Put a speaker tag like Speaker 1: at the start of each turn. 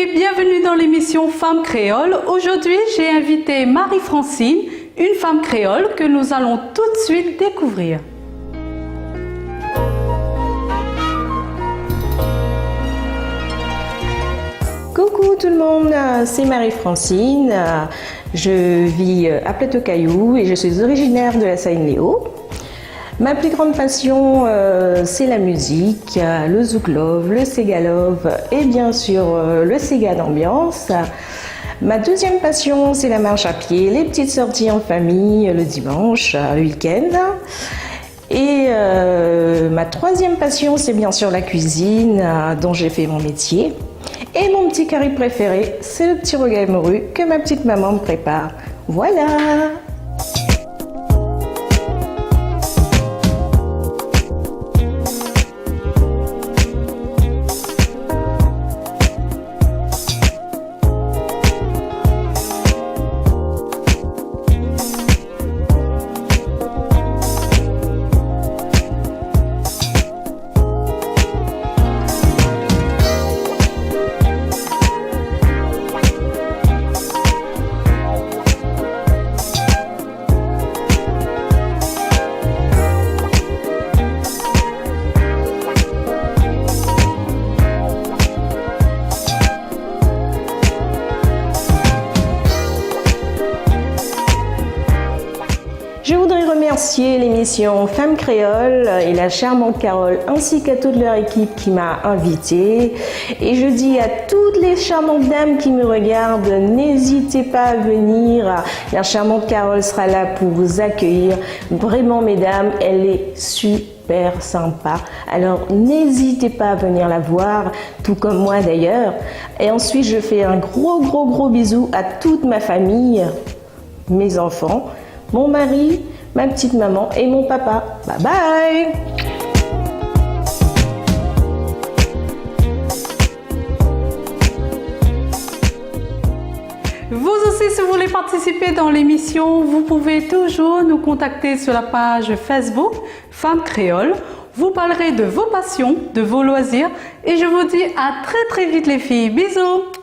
Speaker 1: filles, bienvenue dans l'émission Femmes Créoles. Aujourd'hui, j'ai invité Marie-Francine, une femme créole que nous allons tout de suite découvrir.
Speaker 2: Coucou tout le monde, c'est Marie-Francine. Je vis à Plateau-Caillou et je suis originaire de la Seine-Léo. Ma plus grande passion, c'est la musique, le zouk love, le sega love et bien sûr le sega d'ambiance. Ma deuxième passion, c'est la marche à pied, les petites sorties en famille le dimanche, le week-end. Et ma troisième passion, c'est bien sûr la cuisine, dont j'ai fait mon métier. Et mon petit curry préféré, c'est le petit rougail morue que ma petite maman me prépare. Voilà! Je voudrais remercier l'émission Femmes Créoles et la charmante Carole ainsi qu'à toute leur équipe qui m'a invitée. Et je dis à toutes les charmantes dames qui me regardent, n'hésitez pas à venir. La charmante Carole sera là pour vous accueillir. Vraiment mesdames, elle est super sympa. Alors n'hésitez pas à venir la voir, tout comme moi d'ailleurs. Et ensuite je fais un gros bisou à toute ma famille, mes enfants, mon mari, ma petite maman et mon papa. Bye bye!
Speaker 1: Vous aussi, si vous voulez participer dans l'émission, vous pouvez toujours nous contacter sur la page Facebook Femmes Créoles. Vous parlerez de vos passions, de vos loisirs et je vous dis à très vite les filles. Bisous!